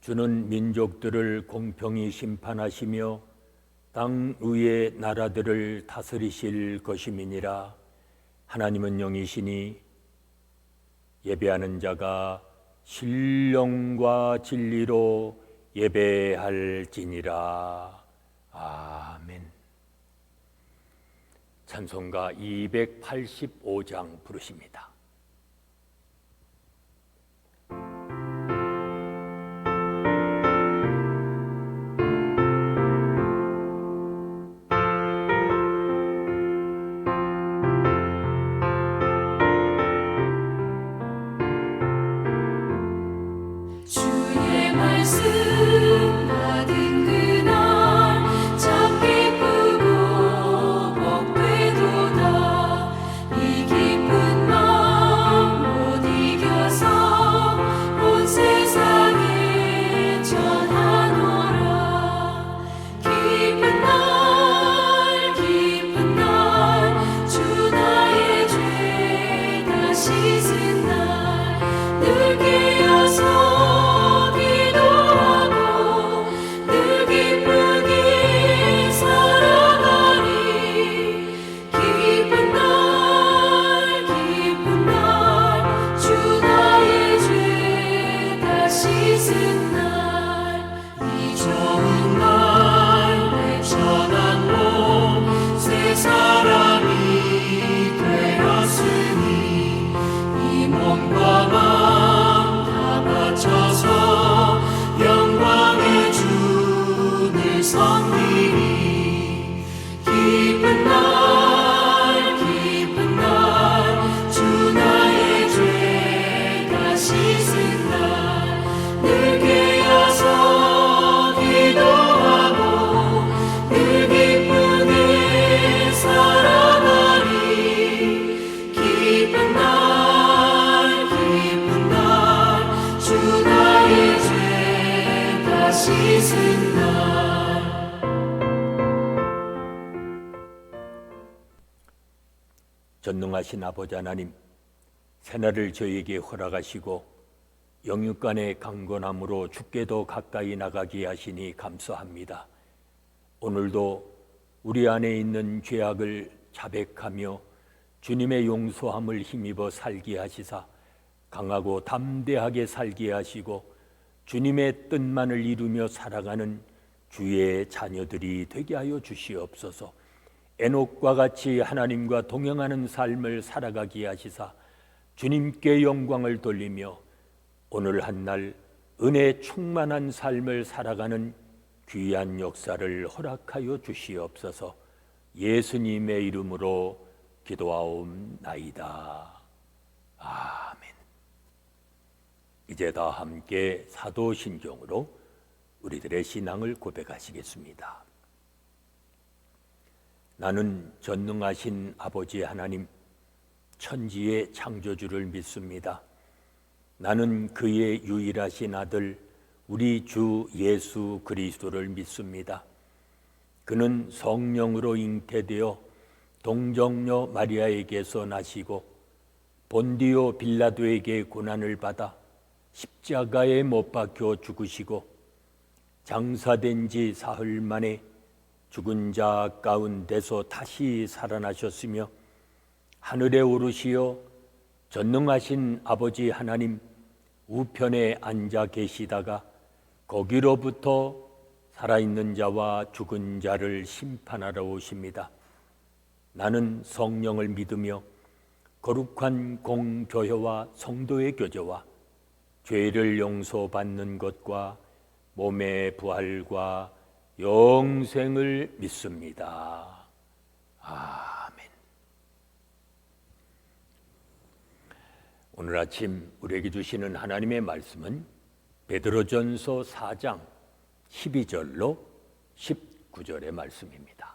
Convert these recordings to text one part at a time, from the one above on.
주는 민족들을 공평히 심판하시며 땅 위의 나라들을 다스리실 것임이니라. 하나님은 영이시니 예배하는 자가 신령과 진리로 예배할지니라. 아멘. 찬송가 285장 부르십니다. 주의 말씀 받은 그날 참 기쁘고 복되도다. 이 기쁜 마음 못 이겨서 온 세상에 전하노라. 기쁜 날 주 나의 죄 다 씻은 날 늘 깨어서 전능하신 아버지 하나님, 새날을 저희에게 허락하시고 영육간의 강건함으로 주께 더 가까이 나가게 하시니 감사합니다. 오늘도 우리 안에 있는 죄악을 자백하며 주님의 용서함을 힘입어 살게 하시사 강하고 담대하게 살게 하시고 주님의 뜻만을 이루며 살아가는 주의 자녀들이 되게 하여 주시옵소서. 에녹과 같이 하나님과 동행하는 삶을 살아가게 하시사 주님께 영광을 돌리며 오늘 한날 은혜 충만한 삶을 살아가는 귀한 역사를 허락하여 주시옵소서. 예수님의 이름으로 기도하옵나이다. 아멘. 이제 다 함께 사도신경으로 우리들의 신앙을 고백하시겠습니다. 나는 전능하신 아버지 하나님, 천지의 창조주를 믿습니다. 나는 그의 유일하신 아들 우리 주 예수 그리스도를 믿습니다. 그는 성령으로 잉태되어 동정녀 마리아에게서 나시고 본디오 빌라도에게 고난을 받아 십자가에 못 박혀 죽으시고 장사된 지 사흘 만에 죽은 자 가운데서 다시 살아나셨으며 하늘에 오르시어 전능하신 아버지 하나님 우편에 앉아 계시다가 거기로부터 살아있는 자와 죽은 자를 심판하러 오십니다. 나는 성령을 믿으며 거룩한 공교회와 성도의 교제와 죄를 용서받는 것과 몸의 부활과 영생을 믿습니다. 아멘. 오늘 아침 우리에게 주시는 하나님의 말씀은 베드로전서 4장 12절로 19절의 말씀입니다.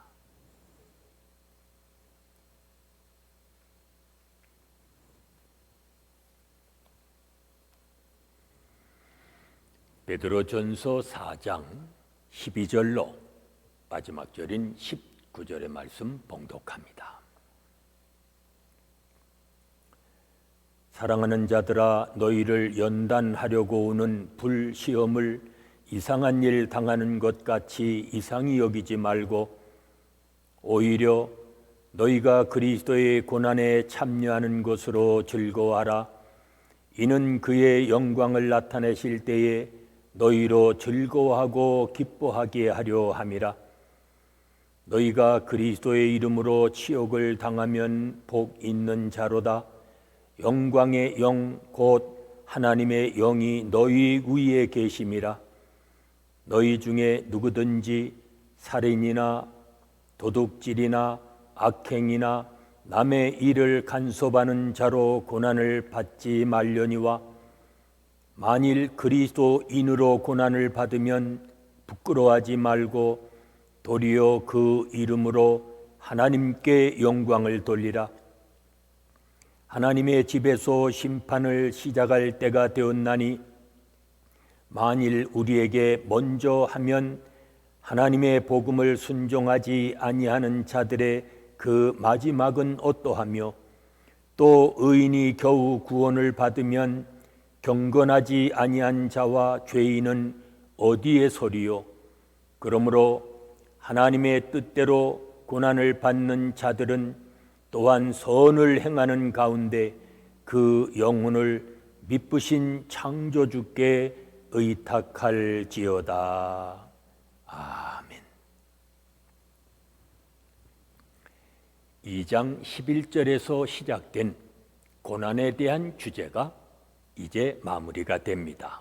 베드로전서 4장 12절로 마지막 절인 19절의 말씀 봉독합니다. 사랑하는 자들아, 너희를 연단하려고 오는 불시험을 이상한 일 당하는 것 같이 이상히 여기지 말고 오히려 너희가 그리스도의 고난에 참여하는 것으로 즐거워하라. 이는 그의 영광을 나타내실 때에 너희로 즐거워하고 기뻐하게 하려 함이라. 너희가 그리스도의 이름으로 치욕을 당하면 복 있는 자로다. 영광의 영 곧 하나님의 영이 너희 위에 계심이라. 너희 중에 누구든지 살인이나 도둑질이나 악행이나 남의 일을 간섭하는 자로 고난을 받지 말려니와 만일 그리스도인으로 고난을 받으면 부끄러워하지 말고 도리어 그 이름으로 하나님께 영광을 돌리라. 하나님의 집에서 심판을 시작할 때가 되었나니 만일 우리에게 먼저 하면 하나님의 복음을 순종하지 아니하는 자들의 그 마지막은 어떠하며 또 의인이 겨우 구원을 받으면 경건하지 아니한 자와 죄인은 어디에 서리요? 그러므로 하나님의 뜻대로 고난을 받는 자들은 또한 선을 행하는 가운데 그 영혼을 미쁘신 창조주께 의탁할지어다. 아멘. 2장 11절에서 시작된 고난에 대한 주제가 이제 마무리가 됩니다.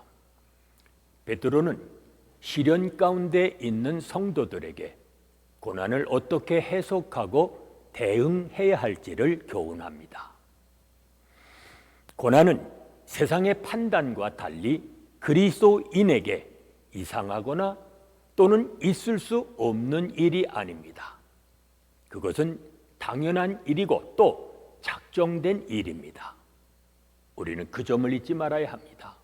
베드로는 시련 가운데 있는 성도들에게 고난을 어떻게 해석하고 대응해야 할지를 교훈합니다. 고난은 세상의 판단과 달리 그리스도인에게 이상하거나 또는 있을 수 없는 일이 아닙니다. 그것은 당연한 일이고 또 작정된 일입니다. 우리는 그 점을 잊지 말아야 합니다.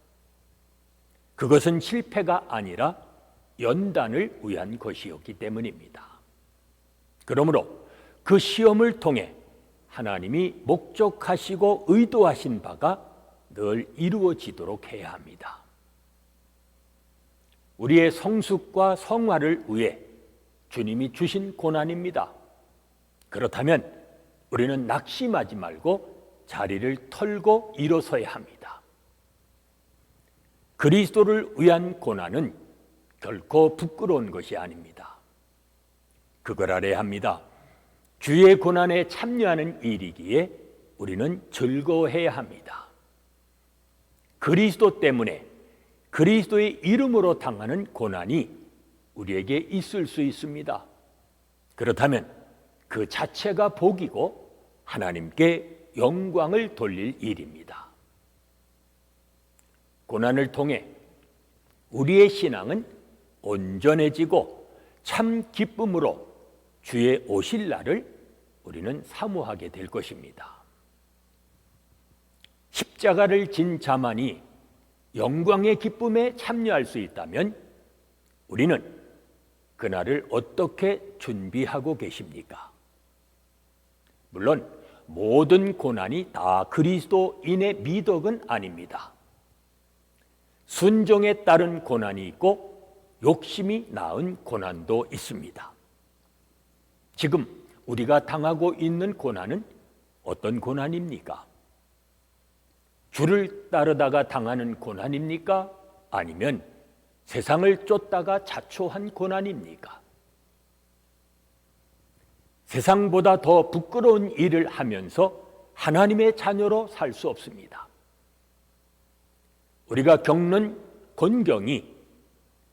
그것은 실패가 아니라 연단을 위한 것이었기 때문입니다. 그러므로 그 시험을 통해 하나님이 목적하시고 의도하신 바가 늘 이루어지도록 해야 합니다. 우리의 성숙과 성화를 위해 주님이 주신 고난입니다. 그렇다면 우리는 낙심하지 말고 자리를 털고 일어서야 합니다. 그리스도를 위한 고난은 결코 부끄러운 것이 아닙니다. 그걸 알아야 합니다. 주의 고난에 참여하는 일이기에 우리는 즐거워해야 합니다. 그리스도 때문에 그리스도의 이름으로 당하는 고난이 우리에게 있을 수 있습니다. 그렇다면 그 자체가 복이고 하나님께 영광을 돌릴 일입니다. 고난을 통해 우리의 신앙은 온전해지고 참 기쁨으로 주의 오실 날을 우리는 사모하게 될 것입니다. 십자가를 진 자만이 영광의 기쁨에 참여할 수 있다면 우리는 그날을 어떻게 준비하고 계십니까? 물론 모든 고난이 다 그리스도인의 미덕은 아닙니다. 순종에 따른 고난이 있고 욕심이 낳은 고난도 있습니다. 지금 우리가 당하고 있는 고난은 어떤 고난입니까? 주를 따르다가 당하는 고난입니까? 아니면 세상을 쫓다가 자초한 고난입니까? 세상보다 더 부끄러운 일을 하면서 하나님의 자녀로 살 수 없습니다. 우리가 겪는 곤경이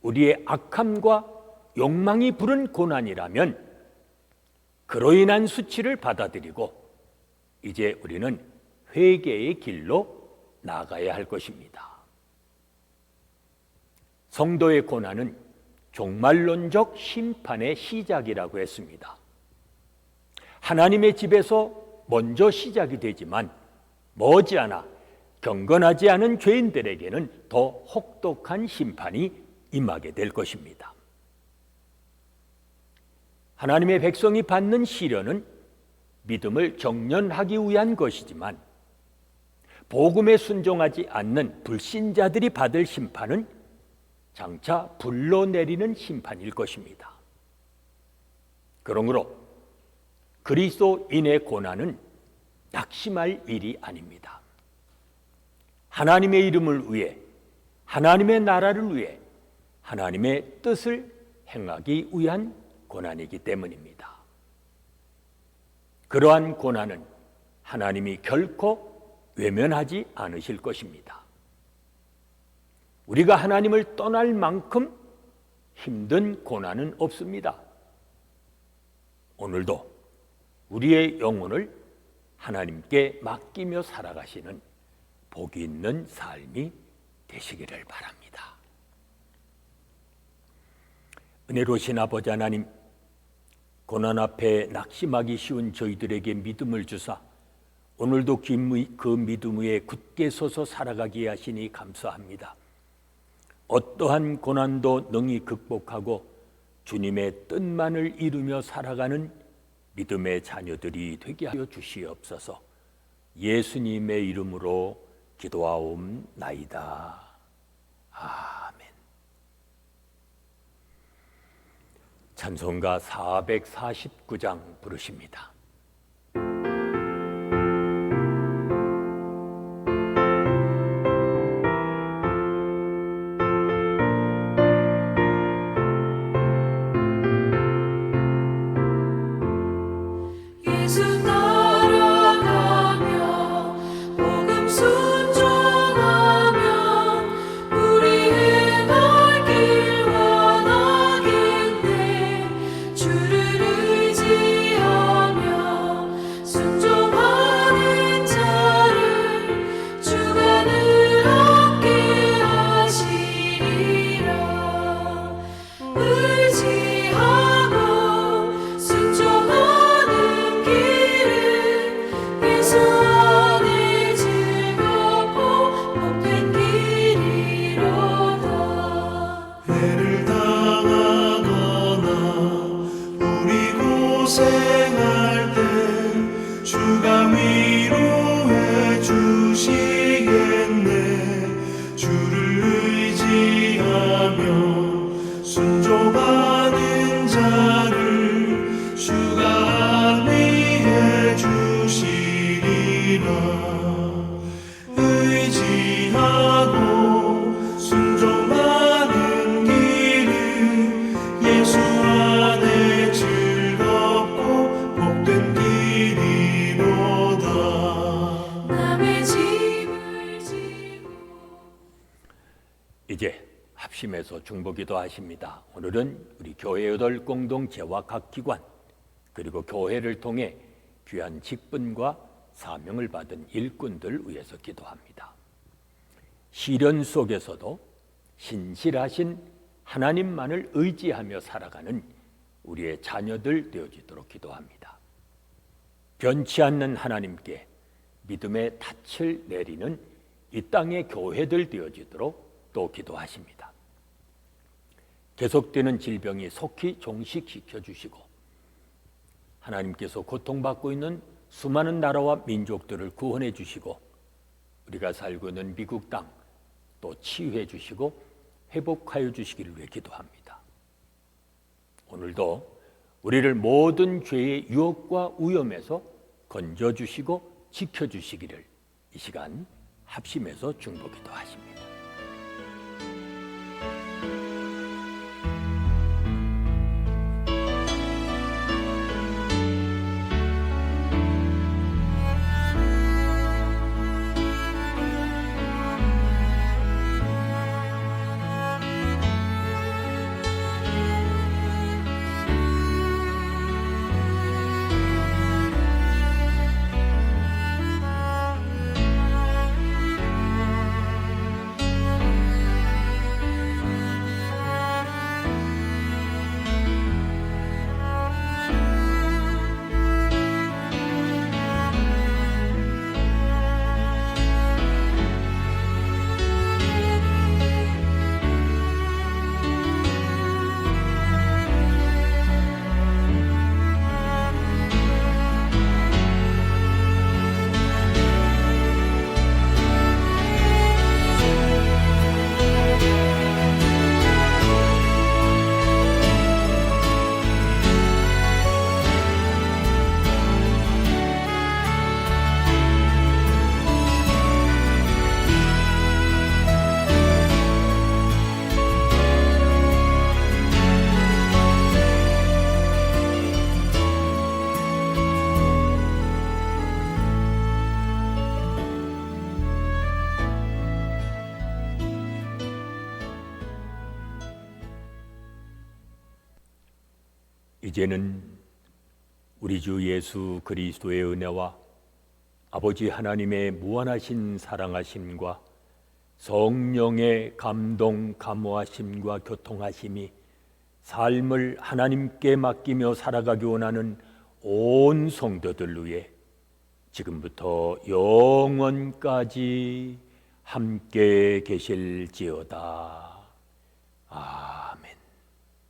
우리의 악함과 욕망이 부른 고난이라면 그로 인한 수치를 받아들이고 이제 우리는 회개의 길로 나가야 할 것입니다. 성도의 고난은 종말론적 심판의 시작이라고 했습니다. 하나님의 집에서 먼저 시작이 되지만 머지않아 경건하지 않은 죄인들에게는 더 혹독한 심판이 임하게 될 것입니다. 하나님의 백성이 받는 시련은 믿음을 경련하기 위한 것이지만 복음에 순종하지 않는 불신자들이 받을 심판은 장차 불로 내리는 심판일 것입니다. 그러므로 그리스도인의 고난은 낙심할 일이 아닙니다. 하나님의 이름을 위해, 하나님의 나라를 위해, 하나님의 뜻을 행하기 위한 고난이기 때문입니다. 그러한 고난은 하나님이 결코 외면하지 않으실 것입니다. 우리가 하나님을 떠날 만큼 힘든 고난은 없습니다. 오늘도 우리의 영혼을 하나님께 맡기며 살아가시는 복이 있는 삶이 되시기를 바랍니다. 은혜로우신 아버지 하나님, 고난 앞에 낙심하기 쉬운 저희들에게 믿음을 주사 오늘도 그 믿음 위에 굳게 서서 살아가게 하시니 감사합니다. 어떠한 고난도 능히 극복하고 주님의 뜻만을 이루며 살아가는 믿음의 자녀들이 되게 하여 주시옵소서. 예수님의 이름으로 기도하옵나이다. 아멘. 찬송가 449장 부르십니다. 예수 따라가며 복음 순종하며 우리 행할 길 원하겠네. 주를 의지하며 순종하는 자를 주가 늘 함께 하시리라. 의지하고 순종하는 길은 예수 안에 즐겁고 복된 길이로다. 해를 당하거나 우리 고생할 때 주가 위로해 주시겠네. 주를 의지하며 순종하는 자를 주가 위해 주시리라. 의지하고 순종하는 길은 예수 안에 즐겁고 복된 길이로다. 남의 짐을 지고 이제 합심해서 중보기도 하십니다. 오늘은 우리 교회 8 공동체와 각 기관 그리고 교회를 통해 귀한 직분과 사명을 받은 일꾼들 위해서 기도합니다. 시련 속에서도 신실하신 하나님만을 의지하며 살아가는 우리의 자녀들 되어지도록 기도합니다. 변치 않는 하나님께 믿음의 닻을 내리는 이 땅의 교회들 되어지도록 또 기도하십니다. 계속되는 질병이 속히 종식시켜 주시고 하나님께서 고통받고 있는 수많은 나라와 민족들을 구원해 주시고 우리가 살고 있는 미국 땅 또 치유해 주시고 회복하여 주시기를 위해 기도합니다. 오늘도 우리를 모든 죄의 유혹과 위험에서 건져주시고 지켜주시기를 이 시간 합심해서 중보기도 하십니다. 이제는 우리 주 예수 그리스도의 은혜와 아버지 하나님의 무한하신 사랑하심과 성령의 감동, 감화하심과 교통하심이 삶을 하나님께 맡기며 살아가기 원하는 온 성도들 위해 지금부터 영원까지 함께 계실지어다. 아멘.